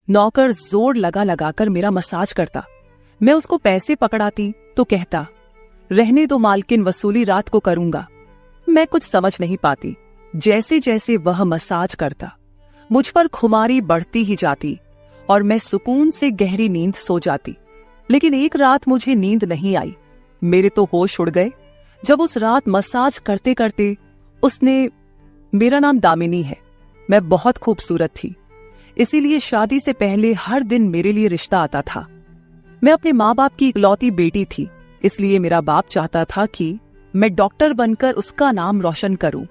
नौकर जोर लगा लगाकर मेरा मसाज करता। मैं उसको पैसे पकड़ाती तो कहता, रहने दो मालकिन, वसूली रात को करूंगा। मैं कुछ समझ नहीं पाती। जैसे जैसे वह मसाज करता मुझ पर खुमारी बढ़ती ही जाती और मैं सुकून से गहरी नींद सो जाती। लेकिन एक रात मुझे नींद नहीं आई। मेरे तो होश उड़ गए जब उस रात मसाज करते करते उसने, मेरा नाम दामिनी है, मैं बहुत खूबसूरत थी, इसीलिए शादी से पहले हर दिन मेरे लिए रिश्ता आता था। मैं अपने माँ बाप की इकलौती बेटी थी, इसलिए मेरा बाप चाहता था कि मैं डॉक्टर बनकर उसका नाम रोशन करूं।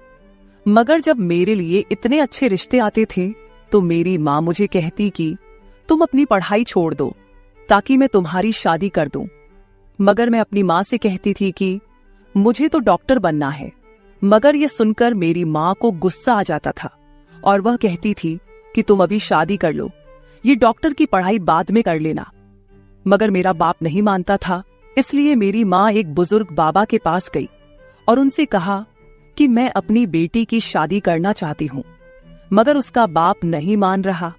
मगर जब मेरे लिए इतने अच्छे रिश्ते आते थे तो मेरी माँ मुझे कहती कि तुम अपनी पढ़ाई छोड़ दो ताकि मैं तुम्हारी शादी कर दूं। मगर मैं अपनी माँ से कहती थी कि मुझे तो डॉक्टर बनना है। मगर यह सुनकर मेरी माँ को गुस्सा आ जाता था और वह कहती थी कि तुम अभी शादी कर लो, ये डॉक्टर की पढ़ाई बाद में कर लेना। मगर मेरा बाप नहीं मानता था, इसलिए मेरी माँ एक बुजुर्ग बाबा के पास गई और उनसे कहा कि मैं अपनी बेटी की शादी करना चाहती हूँ। मगर उसका बाप नहीं मान रहा।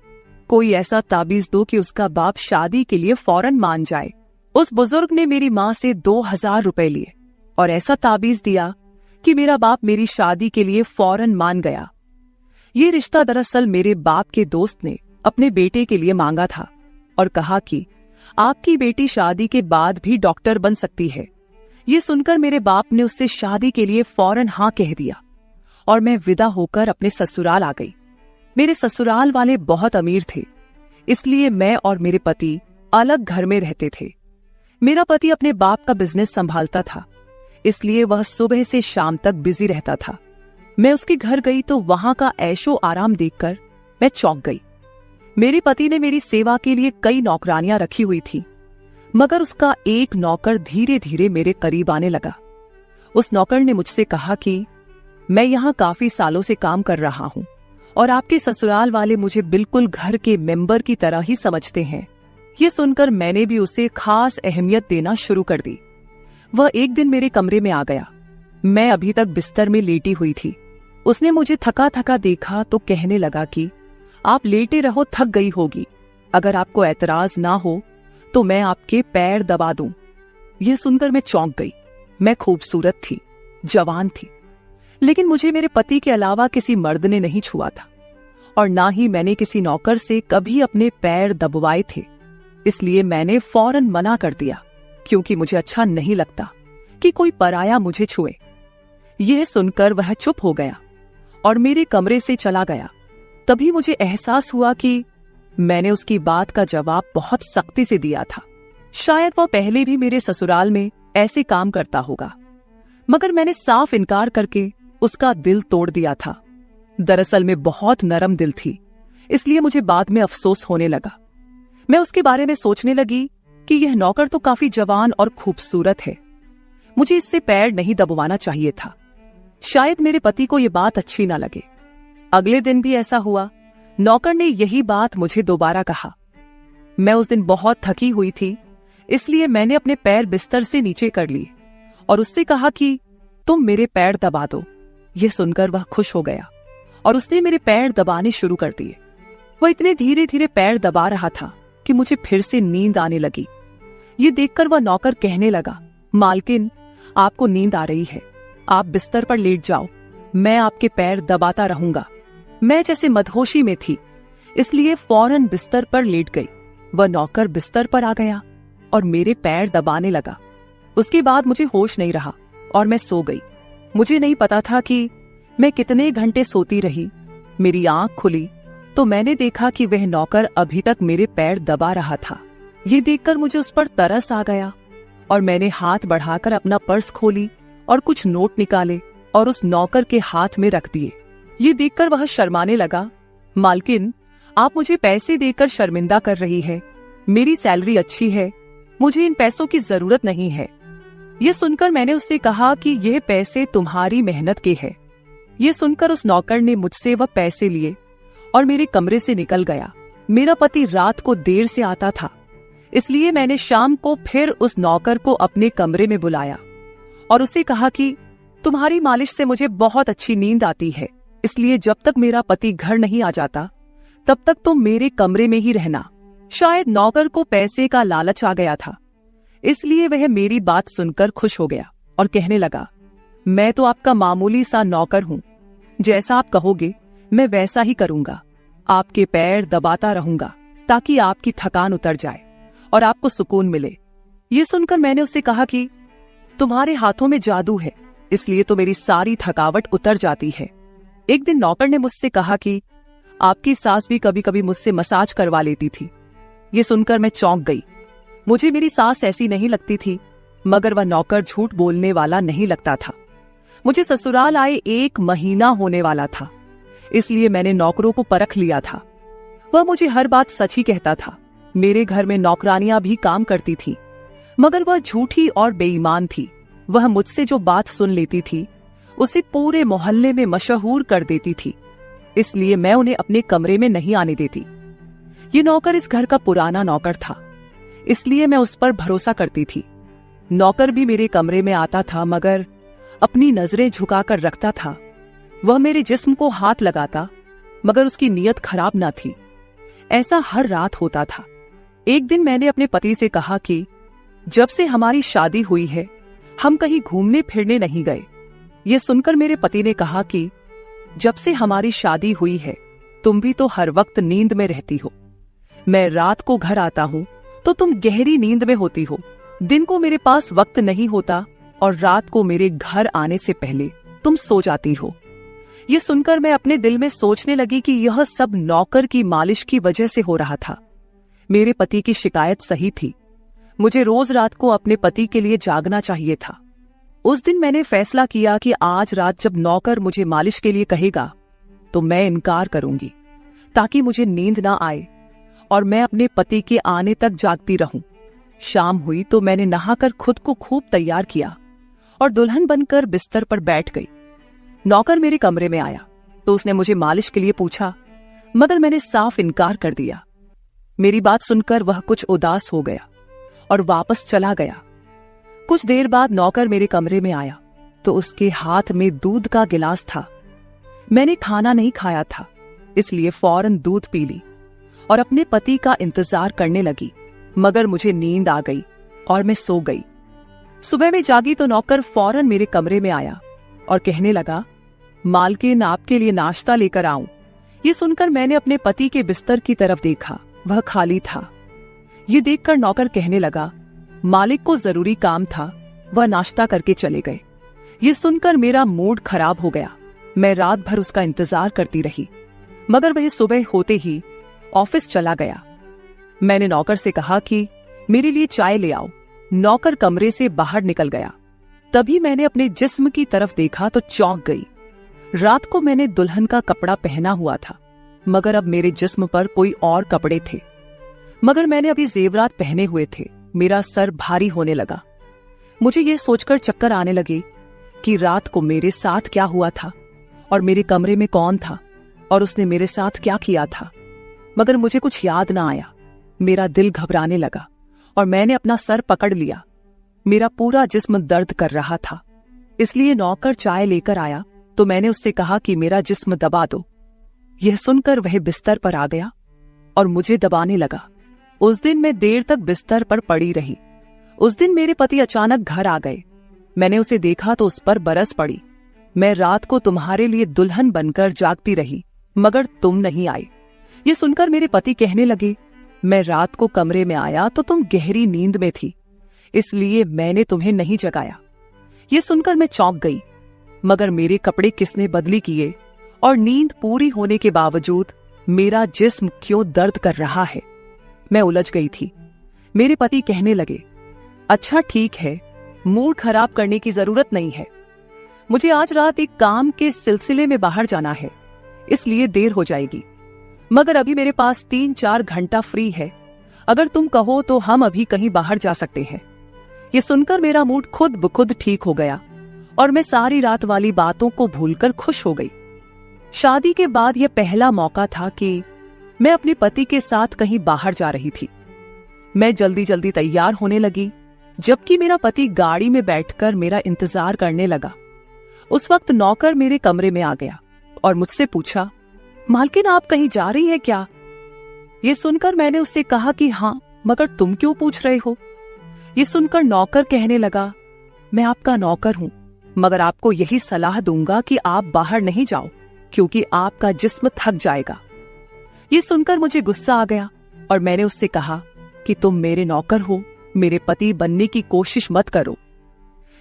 कोई ऐसा ताबीज दो कि उसका बाप शादी के लिए फौरन मान जाए। उस बुजुर्ग ने मेरी माँ से 2000 रुपए लिए और ऐसा ताबीज दिया कि मेरा बाप मेरी शादी के लिए फौरन मान गया। ये रिश्ता दरअसल मेरे बाप के दोस्त ने अपने बेटे के लिए मांगा था और कहा कि आपकी बेटी शादी के बाद भी डॉक्टर बन सकती है। ये सुनकर मेरे बाप ने उससे शादी के लिए फौरन हाँ कह दिया और मैं विदा होकर अपने ससुराल आ गई। मेरे ससुराल वाले बहुत अमीर थे, इसलिए मैं और मेरे पति अलग घर में रहते थे। मेरा पति अपने बाप का बिजनेस संभालता था, इसलिए वह सुबह से शाम तक बिजी रहता था। मैं उसके घर गई तो वहां का ऐशो आराम देखकर मैं चौंक गई। मेरे पति ने मेरी सेवा के लिए कई नौकरानियां रखी हुई थी, मगर उसका एक नौकर धीरे धीरे मेरे करीब आने लगा। उस नौकर ने मुझसे कहा कि मैं यहाँ काफी सालों से काम कर रहा हूँ और आपके ससुराल वाले मुझे बिल्कुल घर के मेंबर की तरह ही समझते हैं। ये सुनकर मैंने भी उसे खास अहमियत देना शुरू कर दी। वह एक दिन मेरे कमरे में आ गया। मैं अभी तक बिस्तर में लेटी हुई थी। उसने मुझे थका थका देखा तो कहने लगा कि आप लेटे रहो, थक गई होगी। अगर आपको ऐतराज ना हो तो मैं आपके पैर दबा दूं। यह सुनकर मैं चौंक गई। मैं खूबसूरत थी, जवान थी, लेकिन मुझे मेरे पति के अलावा किसी मर्द ने नहीं छुआ था और ना ही मैंने किसी नौकर से कभी अपने पैर दबवाए थे। इसलिए मैंने फौरन मना कर दिया, क्योंकि मुझे अच्छा नहीं लगता कि कोई पराया मुझे छुए। यह सुनकर वह चुप हो गया और मेरे कमरे से चला गया। तभी मुझे एहसास हुआ कि मैंने उसकी बात का जवाब बहुत सख्ती से दिया था। शायद वह पहले भी मेरे ससुराल में ऐसे काम करता होगा, मगर मैंने साफ इनकार करके उसका दिल तोड़ दिया था। दरअसल मैं बहुत नरम दिल थी, इसलिए मुझे बाद में अफसोस होने लगा। मैं उसके बारे में सोचने लगी कि यह नौकर तो काफी जवान और खूबसूरत है, मुझे इससे पैर नहीं दबवाना चाहिए था। शायद मेरे पति को यह बात अच्छी ना लगे। अगले दिन भी ऐसा हुआ। नौकर ने यही बात मुझे दोबारा कहा। मैं उस दिन बहुत थकी हुई थी, इसलिए मैंने अपने पैर बिस्तर से नीचे कर लिए और उससे कहा कि तुम मेरे पैर दबा दो। यह सुनकर वह खुश हो गया और उसने मेरे पैर दबाने शुरू कर दिए। वह इतने धीरे धीरे पैर दबा रहा था कि मुझे फिर से नींद आने लगी। ये देखकर वह नौकर कहने लगा, मालकिन, आपको नींद आ रही है, आप बिस्तर पर लेट जाओ, मैं आपके पैर दबाता रहूंगा। मैं जैसे मदहोशी में थी, इसलिए फौरन बिस्तर पर लेट गई। वह नौकर बिस्तर पर आ गया और मेरे पैर दबाने लगा। उसके बाद मुझे होश नहीं रहा और मैं सो गई। मुझे नहीं पता था कि मैं कितने घंटे सोती रही। मेरी आंख खुली तो मैंने देखा कि वह नौकर अभी तक मेरे पैर दबा रहा था। ये देखकर मुझे उस पर तरस आ गया और मैंने हाथ बढ़ाकर अपना पर्स खोली और कुछ नोट निकाले और उस नौकर के हाथ में रख दिए। ये देखकर वह शर्माने लगा। मालकिन, आप मुझे पैसे देकर शर्मिंदा कर रही है। मेरी सैलरी अच्छी है, मुझे इन पैसों की जरूरत नहीं है। ये सुनकर मैंने उससे कहा कि यह पैसे तुम्हारी मेहनत के हैं। ये सुनकर उस नौकर ने मुझसे वह पैसे लिए और मेरे कमरे से निकल गया। मेरा पति रात को देर से आता था, इसलिए मैंने शाम को फिर उस नौकर को अपने कमरे में बुलाया और उससे कहा कि तुम्हारी मालिश से मुझे बहुत अच्छी नींद आती है, इसलिए जब तक मेरा पति घर नहीं आ जाता तब तक तुम मेरे कमरे में ही रहना। शायद नौकर को पैसे का लालच आ गया था, इसलिए वह मेरी बात सुनकर खुश हो गया और कहने लगा, मैं तो आपका मामूली सा नौकर हूं, जैसा आप कहोगे मैं वैसा ही करूंगा। आपके पैर दबाता रहूंगा ताकि आपकी थकान उतर जाए और आपको सुकून मिले। ये सुनकर मैंने उससे कहा कि तुम्हारे हाथों में जादू है, इसलिए तो मेरी सारी थकावट उतर जाती है। एक दिन नौकर ने मुझसे कहा कि आपकी सास भी कभी कभी मुझसे मसाज करवा लेती थी। ये सुनकर मैं चौंक गई। मुझे मेरी सास ऐसी नहीं लगती थी, मगर वह नौकर झूठ बोलने वाला नहीं लगता था। मुझे ससुराल आए 1 महीना होने वाला था, इसलिए मैंने नौकरों को परख लिया था। वह मुझे हर बात सच ही कहता था। मेरे घर में नौकरानियां भी काम करती थी, मगर वह झूठी और बेईमान थी। वह मुझसे जो बात सुन लेती थी उसे पूरे मोहल्ले में मशहूर कर देती थी, इसलिए मैं उन्हें अपने कमरे में नहीं आने देती। ये नौकर इस घर का पुराना नौकर था, इसलिए मैं उस पर भरोसा करती थी। नौकर भी मेरे कमरे में आता था, मगर अपनी नजरें झुकाकर रखता था। वह मेरे जिस्म को हाथ लगाता, मगर उसकी नीयत खराब न थी। ऐसा हर रात होता था। एक दिन मैंने अपने पति से कहा कि जब से हमारी शादी हुई है हम कहीं घूमने फिरने नहीं गए। ये सुनकर मेरे पति ने कहा कि जब से हमारी शादी हुई है तुम भी तो हर वक्त नींद में रहती हो। मैं रात को घर आता हूं तो तुम गहरी नींद में होती हो। दिन को मेरे पास वक्त नहीं होता और रात को मेरे घर आने से पहले तुम सो जाती हो। ये सुनकर मैं अपने दिल में सोचने लगी कि यह सब नौकर की मालिश की वजह से हो रहा था। मेरे पति की शिकायत सही थी। मुझे रोज रात को अपने पति के लिए जागना चाहिए था। उस दिन मैंने फैसला किया कि आज रात जब नौकर मुझे मालिश के लिए कहेगा तो मैं इनकार करूंगी, ताकि मुझे नींद ना आए और मैं अपने पति के आने तक जागती रहूं। शाम हुई तो मैंने नहाकर खुद को खूब तैयार किया और दुल्हन बनकर बिस्तर पर बैठ गई। नौकर मेरे कमरे में आया तो उसने मुझे मालिश के लिए पूछा, मगर मैंने साफ इनकार कर दिया। मेरी बात सुनकर वह कुछ उदास हो गया और वापस चला गया। कुछ देर बाद नौकर मेरे कमरे में आया तो उसके हाथ में दूध का गिलास था। मैंने खाना नहीं खाया था, इसलिए फौरन दूध पी ली और अपने पति का इंतजार करने लगी, मगर मुझे नींद आ गई और मैं सो गई। सुबह में जागी तो नौकर फौरन मेरे कमरे में आया और कहने लगा, मालकिन आपके लिए नाश्ता लेकर आऊं। ये सुनकर मैंने अपने पति के बिस्तर की तरफ देखा, वह खाली था। ये देखकर नौकर कहने लगा, मालिक को जरूरी काम था, वह नाश्ता करके चले गए। ये सुनकर मेरा मूड खराब हो गया। मैं रात भर उसका इंतजार करती रही, मगर वह सुबह होते ही ऑफिस चला गया। मैंने नौकर से कहा कि मेरे लिए चाय ले आओ। नौकर कमरे से बाहर निकल गया। तभी मैंने अपने जिस्म की तरफ देखा तो चौंक गई। रात को मैंने दुल्हन का कपड़ा पहना हुआ था, मगर अब मेरे जिस्म पर कोई और कपड़े थे। मगर मैंने अभी जेवरात पहने हुए थे। मेरा सर भारी होने लगा। मुझे यह सोचकर चक्कर आने लगे कि रात को मेरे साथ क्या हुआ था और मेरे कमरे में कौन था और उसने मेरे साथ क्या किया था, मगर मुझे कुछ याद ना आया। मेरा दिल घबराने लगा और मैंने अपना सर पकड़ लिया। मेरा पूरा जिस्म दर्द कर रहा था, इसलिए नौकर चाय लेकर आया तो मैंने उससे कहा कि मेरा जिस्म दबा दो। यह सुनकर वह बिस्तर पर आ गया और मुझे दबाने लगा। उस दिन मैं देर तक बिस्तर पर पड़ी रही। उस दिन मेरे पति अचानक घर आ गए। मैंने उसे देखा तो उस पर बरस पड़ी। मैं रात को तुम्हारे लिए दुल्हन बनकर जागती रही, मगर तुम नहीं आए। ये सुनकर मेरे पति कहने लगे, मैं रात को कमरे में आया तो तुम गहरी नींद में थी, इसलिए मैंने तुम्हें नहीं जगाया। ये सुनकर मैं चौंक गई, मगर मेरे कपड़े किसने बदली किए और नींद पूरी होने के बावजूद मेरा जिस्म क्यों दर्द कर रहा है। मैं उलझ गई थी। मेरे पति कहने लगे, अच्छा ठीक है, मूड खराब करने की जरूरत नहीं है। मुझे आज रात एक काम के सिलसिले में बाहर जाना है, इसलिए देर हो जाएगी, मगर अभी मेरे पास 3-4 घंटा फ्री है। अगर तुम कहो तो हम अभी कहीं बाहर जा सकते हैं। ये सुनकर मेरा मूड खुद ब खुद ठीक हो गया और मैं सारी रात वाली बातों को भूलकर खुश हो गई। शादी के बाद यह पहला मौका था कि मैं अपने पति के साथ कहीं बाहर जा रही थी। मैं जल्दी जल्दी तैयार होने लगी, जबकि मेरा पति गाड़ी में बैठकर मेरा इंतजार करने लगा। उस वक्त नौकर मेरे कमरे में आ गया और मुझसे पूछा, मालकिन, आप कहीं जा रही हैं क्या? ये सुनकर मैंने उससे कहा कि हाँ, मगर तुम क्यों पूछ रहे हो? ये सुनकर नौकर कहने लगा, मैं आपका नौकर हूं, मगर आपको यही सलाह दूंगा कि आप बाहर नहीं जाओ, क्योंकि आपका जिस्म थक जाएगा। ये सुनकर मुझे गुस्सा आ गया और मैंने उससे कहा कि तुम मेरे नौकर हो, मेरे पति बनने की कोशिश मत करो।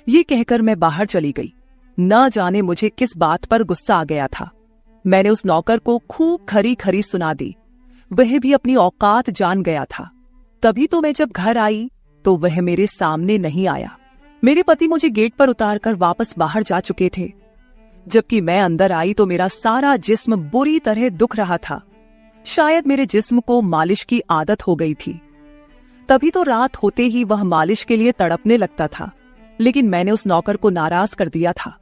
ये कहकर मैं बाहर चली गई। न जाने मुझे किस बात पर गुस्सा आ गया था। मैंने उस नौकर को खूब खरी खरी सुना दी। वह भी अपनी औकात जान गया था। तभी तो मैं जब घर आई तो वह मेरे सामने नहीं आया। मेरे पति मुझे गेट पर उतारकर वापस बाहर जा चुके थे। जबकि मैं अंदर आई तो मेरा सारा जिस्म बुरी तरह दुख रहा था। शायद मेरे जिस्म को मालिश की आदत हो गई थी। तभी तो रात होते ही वह मालिश के लिए तड़पने लगता था। लेकिन मैंने उस नौकर को नाराज कर दिया था,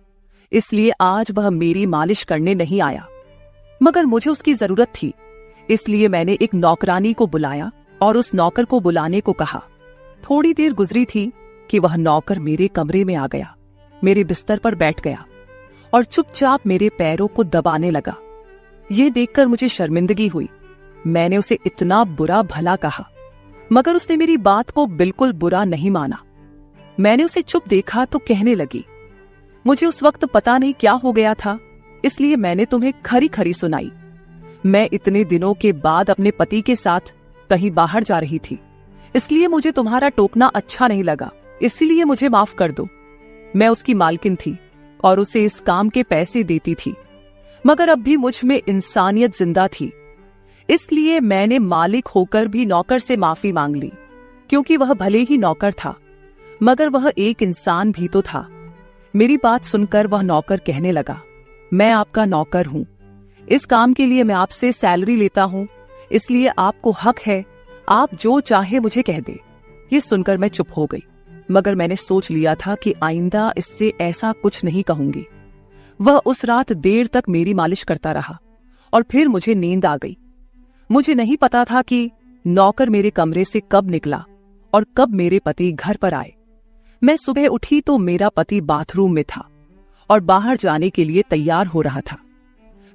इसलिए आज वह मेरी मालिश करने नहीं आया। मगर मुझे उसकी जरूरत थी, इसलिए मैंने एक नौकरानी को बुलाया और उस नौकर को बुलाने को कहा। थोड़ी देर गुजरी थी कि वह नौकर मेरे कमरे में आ गया, मेरे बिस्तर पर बैठ गया और चुपचाप मेरे पैरों को दबाने लगा। यह देखकर मुझे शर्मिंदगी हुई। मैंने उसे इतना बुरा भला कहा, मगर उसने मेरी बात को बिल्कुल बुरा नहीं माना। मैंने उसे चुप देखा तो कहने लगी, मुझे उस वक्त पता नहीं क्या हो गया था, इसलिए मैंने तुम्हें खरी खरी सुनाई। मैं इतने दिनों के बाद अपने पति के साथ कहीं बाहर जा रही थी, इसलिए मुझे तुम्हारा टोकना अच्छा नहीं लगा, इसलिए मुझे माफ कर दो। मैं उसकी मालकिन थी और उसे इस काम के पैसे देती थी, मगर अब भी मुझ में इंसानियत जिंदा थी, इसलिए मैंने मालिक होकर भी नौकर से माफी मांग ली। क्योंकि वह भले ही नौकर था, मगर वह एक इंसान भी तो था। मेरी बात सुनकर वह नौकर कहने लगा, मैं आपका नौकर हूं, इस काम के लिए मैं आपसे सैलरी लेता हूं, इसलिए आपको हक है, आप जो चाहे मुझे कह दे। ये सुनकर मैं चुप हो गई, मगर मैंने सोच लिया था कि आइंदा इससे ऐसा कुछ नहीं कहूंगी। वह उस रात देर तक मेरी मालिश करता रहा और फिर मुझे नींद आ गई। मुझे नहीं पता था कि नौकर मेरे कमरे से कब निकला और कब मेरे पति घर पर आए। मैं सुबह उठी तो मेरा पति बाथरूम में था और बाहर जाने के लिए तैयार हो रहा था।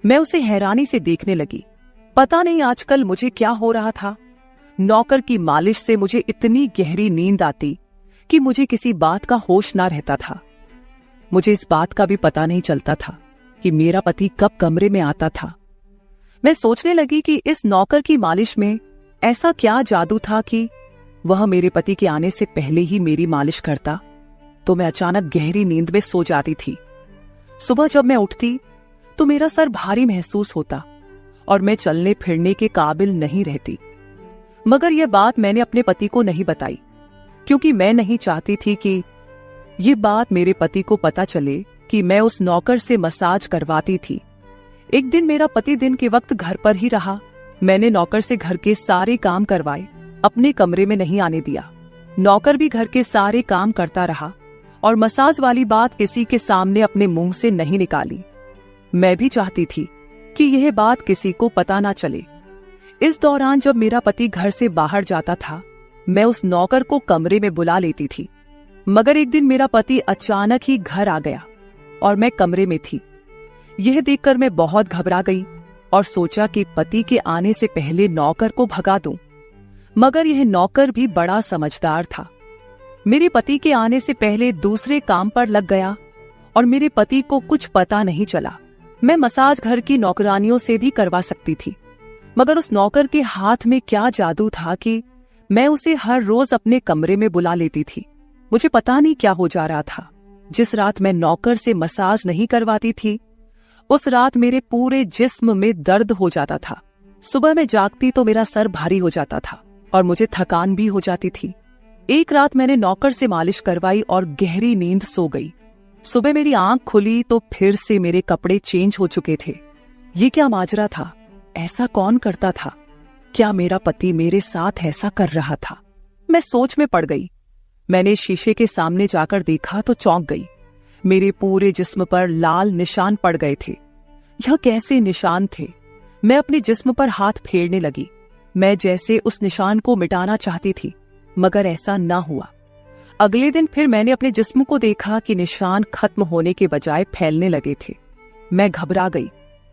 मैं उसे हैरानी से देखने लगी। पता नहीं आजकल मुझे क्या हो रहा था। नौकर की मालिश से मुझे इतनी गहरी नींद आती कि मुझे किसी बात का होश ना रहता था। मुझे इस बात का भी पता नहीं चलता था कि मेरा पति कब कमरे में आता था। मैं सोचने लगी कि इस नौकर की मालिश में ऐसा क्या जादू था कि वह मेरे पति के आने से पहले ही मेरी मालिश करता, तो मैं अचानक गहरी नींद में सो जाती थी। सुबह जब मैं उठती तो मेरा सर भारी महसूस होता और मैं चलने फिरने के काबिल नहीं रहती। मगर यह बात मैंने अपने पति को नहीं बताई, क्योंकि मैं नहीं चाहती थी कि ये बात मेरे पति को पता चले कि मैं उस नौकर से मसाज करवाती थी। एक दिन मेरा पति दिन के वक्त घर पर ही रहा। मैंने नौकर से घर के सारे काम करवाए, अपने कमरे में नहीं आने दिया। नौकर भी घर के सारे काम करता रहा और मसाज वाली बात किसी के सामने अपने मुंह से नहीं निकाली। मैं भी चाहती थी कि यह बात किसी को पता ना चले। इस दौरान जब मेरा पति घर से बाहर जाता था, मैं उस नौकर को कमरे में बुला लेती थी। मगर एक दिन मेरा पति अचानक ही घर आ गया और मैं कमरे में थी। यह देखकर मैं बहुत घबरा गई और सोचा कि पति के आने से पहले नौकर को भगा दूं। मगर यह नौकर भी बड़ा समझदार था। मेरे पति के आने से पहले दूसरे काम पर लग गया और मेरे पति को कुछ पता नहीं चला। मैं मसाज घर की नौकरानियों से भी करवा सकती थी, मगर उस नौकर के हाथ में क्या जादू था कि मैं उसे हर रोज अपने कमरे में बुला लेती थी। मुझे पता नहीं क्या हो जा रहा था। जिस रात मैं नौकर से मसाज नहीं करवाती थी, उस रात मेरे पूरे जिस्म में दर्द हो जाता था। सुबह में जागती तो मेरा सर भारी हो जाता था और मुझे थकान भी हो जाती थी। एक रात मैंने नौकर से मालिश करवाई और गहरी नींद सो गई। सुबह मेरी आंख खुली तो फिर से मेरे कपड़े चेंज हो चुके थे। ये क्या माजरा था? ऐसा कौन करता था? क्या मेरा पति मेरे साथ ऐसा कर रहा था? मैं सोच में पड़ गई। मैंने शीशे के सामने जाकर देखा तो चौंक गई। मेरे पूरे जिस्म पर लाल निशान पड़ गए थे। यह कैसे निशान थे? मैं अपने जिस्म पर हाथ फेरने लगी। मैं जैसे उस निशान को मिटाना चाहती थी, मगर ऐसा ना हुआ। अगले दिन फिर मैंने अपने जिस्म को देखा कि निशान खत्म होने के बजाय फैलने लगे थे। मैं घबरा गई।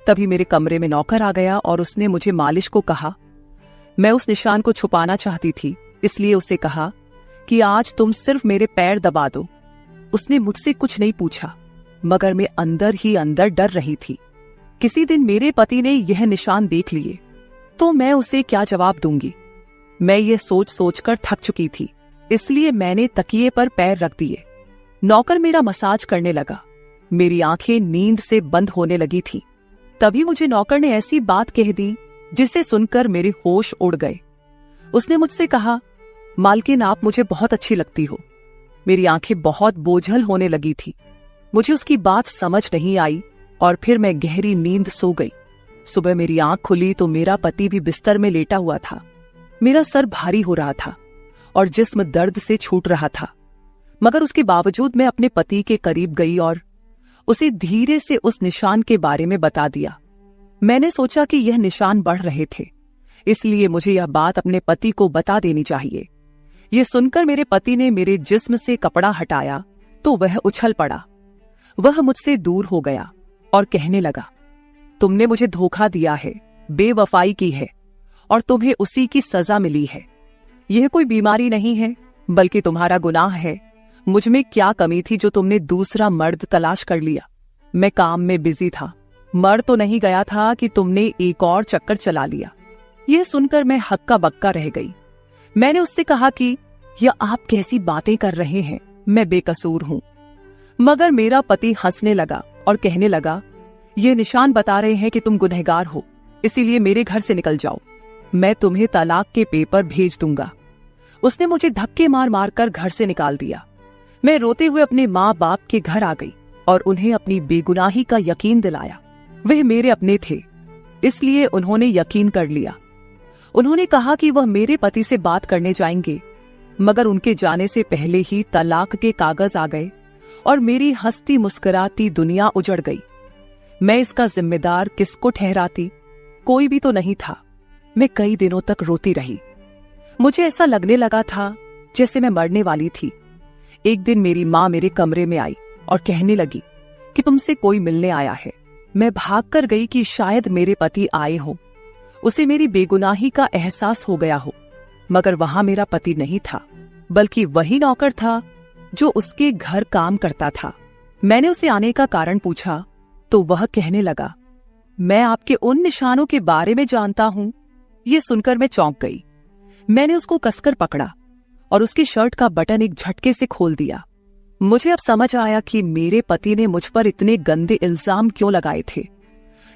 तभी मेरे कमरे में नौकर आ गया और उसने मुझे मालिश को कहा। मैं उस निशान को छुपाना चाहती थी, इसलिए उसे कहा कि आज तुम सिर्फ मेरे पैर दबा दो। उसने मुझसे कुछ नहीं पूछा, मगर मैं अंदर ही अंदर डर रही थी। किसी दिन मेरे पति ने यह निशान देख लिए तो मैं उसे क्या जवाब दूंगी। मैं ये सोच सोचकर थक चुकी थी, इसलिए मैंने तकिए पर पैर रख दिए। नौकर मेरा मसाज करने लगा। मेरी आंखें नींद से बंद होने लगी थी। तभी मुझे नौकर ने ऐसी बात कह दी जिसे सुनकर मेरे होश उड़ गए। उसने मुझसे कहा, मालकिन आप मुझे बहुत अच्छी लगती हो। मेरी आंखें बहुत बोझल होने लगी थी। मुझे उसकी बात समझ नहीं आई और फिर मैं गहरी नींद सो गई। सुबह मेरी आंख खुली तो मेरा पति भी बिस्तर में लेटा हुआ था। मेरा सर भारी हो रहा था और जिस्म दर्द से छूट रहा था, मगर उसके बावजूद मैं अपने पति के करीब गई और उसे धीरे से उस निशान के बारे में बता दिया। मैंने सोचा कि यह निशान बढ़ रहे थे, इसलिए मुझे यह बात अपने पति को बता देनी चाहिए। यह सुनकर मेरे पति ने मेरे जिस्म से कपड़ा हटाया तो वह उछल पड़ा। वह मुझसे दूर हो गया और कहने लगा, तुमने मुझे धोखा दिया है, बेवफाई की है और तुम्हें उसी की सजा मिली है। यह कोई बीमारी नहीं है, बल्कि तुम्हारा गुनाह है। मुझ में क्या कमी थी जो तुमने दूसरा मर्द तलाश कर लिया। मैं काम में बिजी था, मर तो नहीं गया था कि तुमने एक और चक्कर चला लिया। यह सुनकर मैं हक्का बक्का रह गई। मैंने उससे कहा कि यह आप कैसी बातें कर रहे हैं, मैं बेकसूर हूं। मगर मेरा पति हंसने लगा और कहने लगा, ये निशान बता रहे हैं कि तुम गुनहगार हो, इसीलिए मेरे घर से निकल जाओ, मैं तुम्हें तलाक के पेपर भेज दूंगा। उसने मुझे धक्के मार मार कर घर से निकाल दिया। मैं रोते हुए अपने माँ बाप के घर आ गई और उन्हें अपनी बेगुनाही का यकीन दिलाया। वह मेरे अपने थे, इसलिए उन्होंने यकीन कर लिया। उन्होंने कहा कि वह मेरे पति से बात करने जाएंगे, मगर उनके जाने से पहले ही तलाक के कागज आ गए और मेरी हंसती मुस्कुराती दुनिया उजड़ गई। मैं इसका जिम्मेदार किसको ठहराती? कोई भी तो नहीं था। मैं कई दिनों तक रोती रही। मुझे ऐसा लगने लगा था जैसे मैं मरने वाली थी। एक दिन मेरी माँ मेरे कमरे में आई और कहने लगी कि तुमसे कोई मिलने आया है। मैं भागकर गई कि शायद मेरे पति आए हो, उसे मेरी बेगुनाही का एहसास हो गया हो। मगर वहां मेरा पति नहीं था, बल्कि वही नौकर था जो उसके घर काम करता था। मैंने उसे आने का कारण पूछा तो वह कहने लगा, मैं आपके उन निशानों के बारे में जानता हूं। यह सुनकर मैं चौंक गई। मैंने उसको कसकर पकड़ा और उसकी शर्ट का बटन एक झटके से खोल दिया। मुझे अब समझ आया कि मेरे पति ने मुझ पर इतने गंदे इल्जाम क्यों लगाए थे।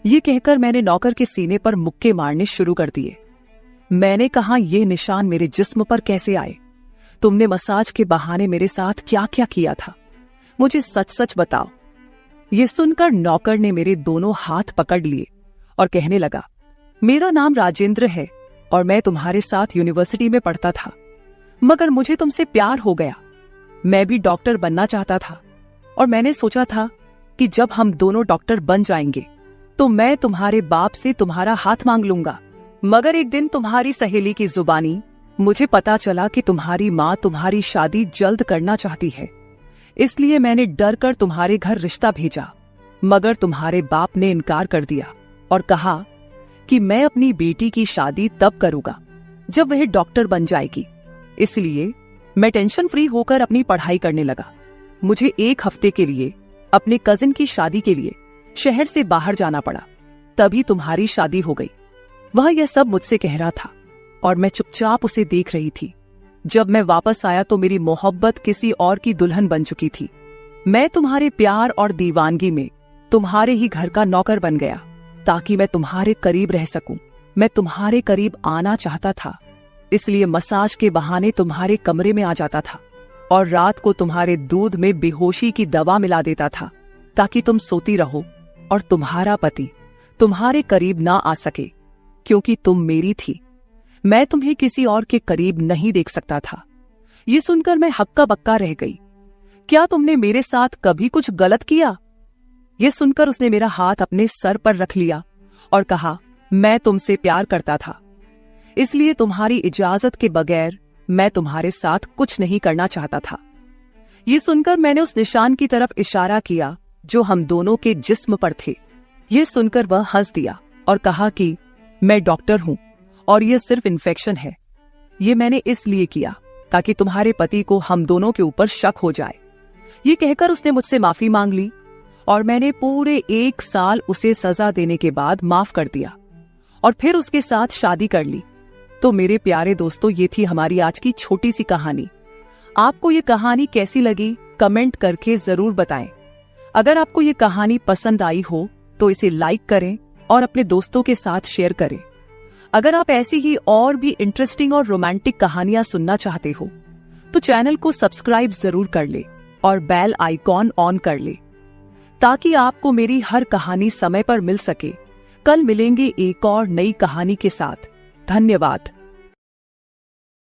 ये कहकर मैंने नौकर के सीने पर मुक्के मारने शुरू कर दिए। मैंने कहा, ये निशान मेरे जिस्म पर कैसे आए? तुमने मसाज के बहाने मेरे साथ क्या क्या किया था? मुझे सच सच बताओ। ये सुनकर नौकर ने मेरे दोनों हाथ पकड़ लिए और कहने लगा, मेरा नाम राजेंद्र है और मैं तुम्हारे साथ यूनिवर्सिटी में पढ़ता था, मगर मुझे तुमसे प्यार हो गया। मैं भी डॉक्टर बनना चाहता था और मैंने सोचा था कि जब हम दोनों डॉक्टर बन जाएंगे तो मैं तुम्हारे बाप से तुम्हारा हाथ मांग लूंगा। मगर एक दिन तुम्हारी सहेली की जुबानी मुझे पता चला कि तुम्हारी माँ तुम्हारी शादी जल्द करना चाहती है, इसलिए मैंने डर कर तुम्हारे घर रिश्ता भेजा। मगर तुम्हारे बाप ने इनकार कर दिया और कहा कि मैं अपनी बेटी की शादी तब करूंगा जब वह डॉक्टर बन जाएगी। इसलिए मैं टेंशन फ्री होकर अपनी पढ़ाई करने लगा। मुझे एक हफ्ते के लिए अपने कजिन की शादी के लिए शहर से बाहर जाना पड़ा। तभी तुम्हारी शादी हो गई। वह यह सब मुझसे कह रहा था और मैं चुपचाप उसे देख रही थी। जब मैं वापस आया तो मेरी मोहब्बत किसी और की दुल्हन बन चुकी थी। मैं तुम्हारे प्यार और दीवानगी में तुम्हारे ही घर का नौकर बन गया ताकि मैं तुम्हारे करीब रह सकूं। मैं तुम्हारे करीब आना चाहता था, इसलिए मसाज के बहाने तुम्हारे कमरे में आ जाता था और रात को तुम्हारे दूध में बेहोशी की दवा मिला देता था ताकि तुम सोती रहो और तुम्हारा पति तुम्हारे करीब ना आ सके, क्योंकि तुम मेरी थी। मैं तुम्हें किसी और के करीब नहीं देख सकता था। ये सुनकर मैं हक्का बक्का रह गई। क्या तुमने मेरे साथ कभी कुछ गलत किया? ये सुनकर उसने मेरा हाथ अपने सर पर रख लिया और कहा, मैं तुमसे प्यार करता था, इसलिए तुम्हारी इजाजत के बगैर मैं तुम्हारे साथ कुछ नहीं करना चाहता था। ये सुनकर मैंने उस निशान की तरफ इशारा किया जो हम दोनों के जिस्म पर थे। ये सुनकर वह हंस दिया और कहा कि मैं डॉक्टर हूं और यह सिर्फ इन्फेक्शन है। ये मैंने इसलिए किया ताकि तुम्हारे पति को हम दोनों के ऊपर शक हो जाए। ये कहकर उसने मुझसे माफी मांग ली और मैंने पूरे 1 साल उसे सजा देने के बाद माफ कर दिया और फिर उसके साथ शादी कर ली। तो मेरे प्यारे दोस्तों, ये थी हमारी आज की छोटी सी कहानी। आपको ये कहानी कैसी लगी कमेंट करके जरूर बताएं। अगर आपको ये कहानी पसंद आई हो तो इसे लाइक करें और अपने दोस्तों के साथ शेयर करें। अगर आप ऐसी ही और भी इंटरेस्टिंग और रोमांटिक कहानियां सुनना चाहते हो तो चैनल को सब्सक्राइब जरूर कर ले और बेल आइकॉन ऑन कर ले ताकि आपको मेरी हर कहानी समय पर मिल सके। कल मिलेंगे एक और नई कहानी के साथ। धन्यवाद।